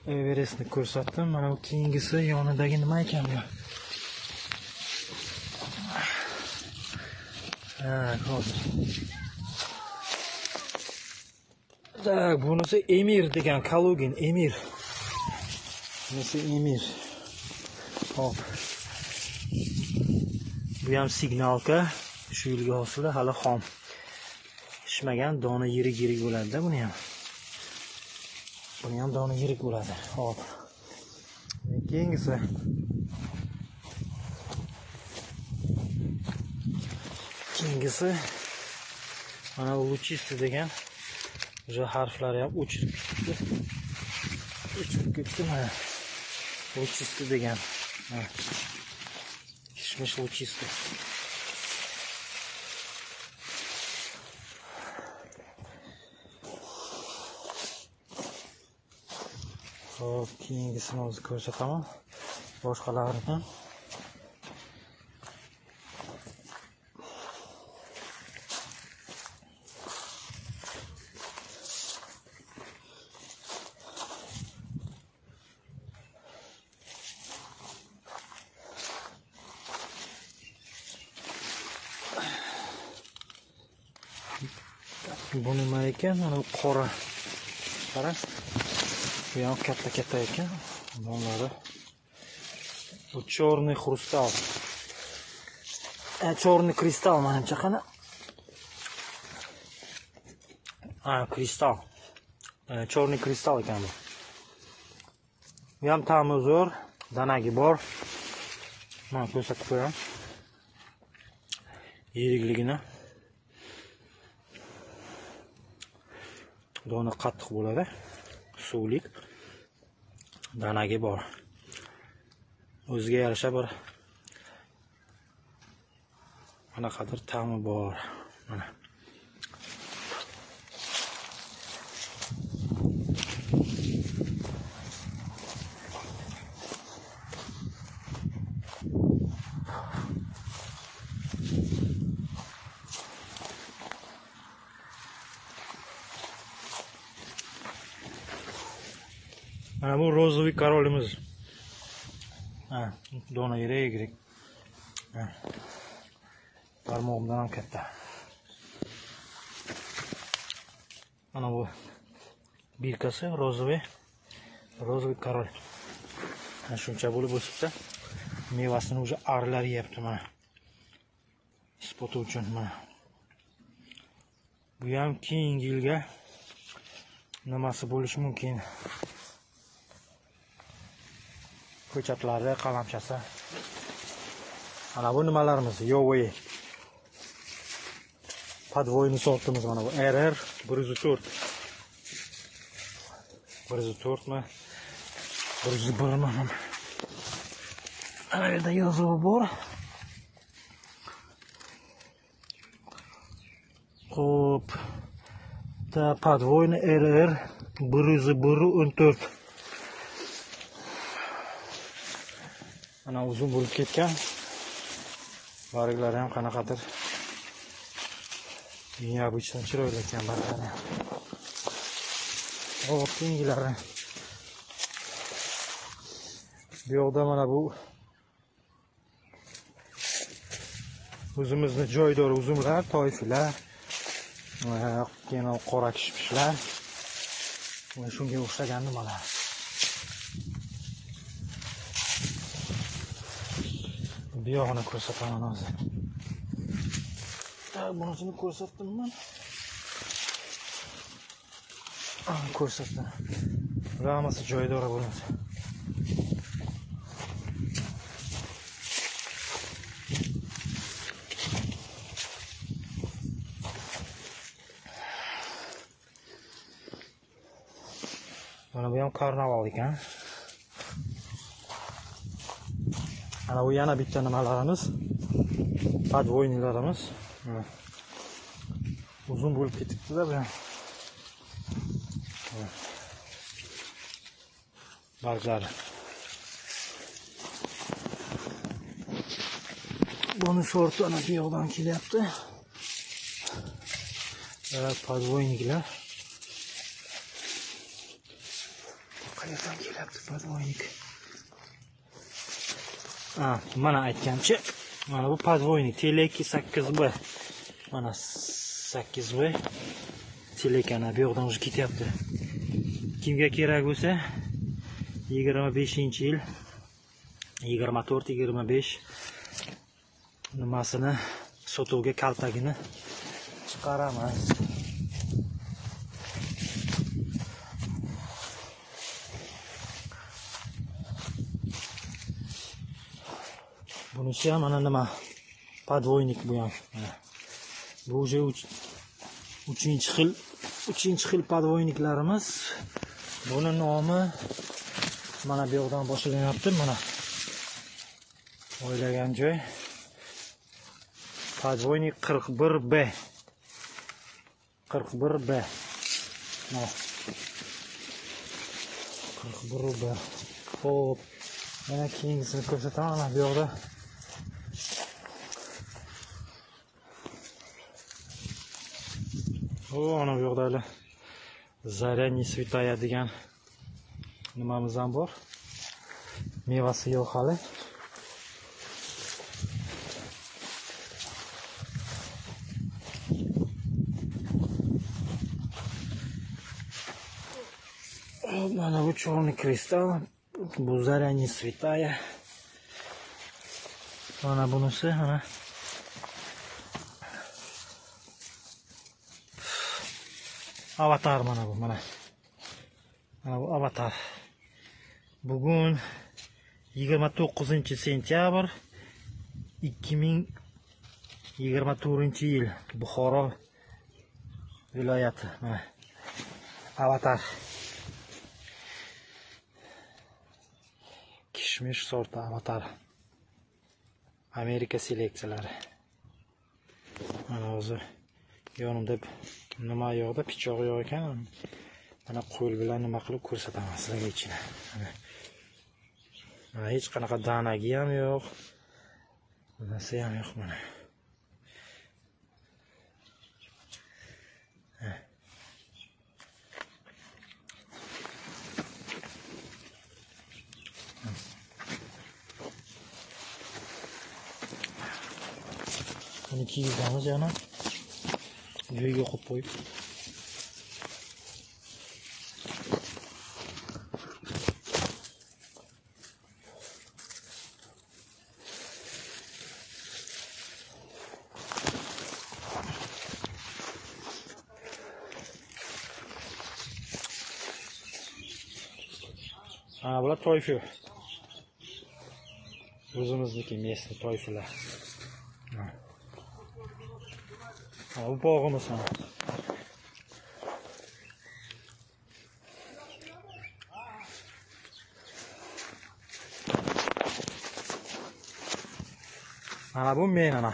Everestni ko'rsatdim. Mana bu keyingisi yonidagi nima ekan bu? Hozir. Bunisi Emir degan Kalugin, Emir. Bunisi Emir. Hop. Bu ham signalka. Shu yilgi hosili hali xom. Pishmagan, dona yirik bo'ladi-da buni ham. Buni ham dona yirik bo'ladi. Hop. Keyingisi. Mana bu Luchista degan. O'sha harflari ham o'chirib ketdi. Mana Luchista degan. Kishmish Luchista. Hop, keyingisini o'zi ko'rsataman. Boshqalarini. Bu nima ekan? Mana qora. Qara. Bu ham katta ekan. Bunlari. Bu черный хрустал. Черный кристалл menimcha qani? Kristal. Черный кристалл ekan bu. Bu ham ta'mi zo'r, danagi bor. Mana ko'rsatib qo'yam. Yirikligini. Dona qattiq bo'ladi. Suvlik. Danagi bor. O'ziga yarasha bir qanaqadir ta'mi bor. Mana. Mana bu rozovый korolimiz. Dona yirik. Barmog'imdan ham katta. Mana bu birkasi rozovый korol. Shuncha bo'lib o'sibdi. Mevasini уже arlar yeyapti mana. Ispoti uchun mana. Bu ham keyingi yilga nimasi bo'lishi mumkin? Ko'chatlari, qalamchasi. Mana bu nimalarimiz? Yovoy. Podvoyni sortimiz mana bu. RR 104. 104 mi? 101 mi? Ana yerda yozuvi bor. Xo'p. Podvoyni RR 114. Ana uzun bo'lib ketgan. Bariklari ham qanaqadir необычно chiroyli ekan barglari. Hop, keyingilari. Bu yoqda mana bu o'zimizni joydor uzumlar, toyfilar, keyin qora kishmishlar. Mana shunga o'xshagan nimalar. Bu yog'ini ko'rsataman hozir. Bunisini ko'rsatdimmi? Ko'rsatdim. Hammasi joydor bo'ladi. Mana bu ham karnaval ekan. Ana bu yana bitta nimalarimiz? Podvoynilarimiz. Uzun bo'lib ketibdi-da bu ham. Barglari. Buni sorti ana bu yoqdan kelyapti. Podvoyniklar. qayerdan kelyapti podvoynik? Mana aytgancha, mana bu podvoynik teleki 8B. Mana 8B telekana bu yoqdan o'zi ketyapti. Kimga kerak bo'lsa 25-yil 24-25 nimasini sotuvga kaltagini chiqaramiz. Bunisi ham mana nima podvoynik bu ham. Bu уже 3-xil podvoyniklarimiz. Buni nomi mana bu yoqdan boshlanyapti. Mana o'ylagan joy podvoynik 41B. 41B. Mana 41B. Xo'p, mana keyingisini ko'rsataman. Mana bu yoqda ana bu yoqda Zarya не святая degan nimamiz ham bor. Mevasi yo'q hali. Mana bu черный кристалл, bu Zarya не святая. Mana bunisi, mana avatar mana bu, mana bu avatar. Bugun 29-sentyabr 2024-yil Buxoro viloyati. Mana avatar. Kishmish sorti avatar. Amerika seleksiyalari. Mana o'zi yonimda nima yo'qda, pichoq yo'q ekan. Mana qo'l bilan nima qilib ko'rsataman sizlarga ichini. Mana hech qanaqa danagi ham yo'q. Bunisi ham yo'q mana. Buni kiygizamiz yana. Joyiga qo'yib qo'yib. Ana bular toyfi. O'zimizniki mesni toyfilar. Bu bog'imiz ham. Mana bu men ana.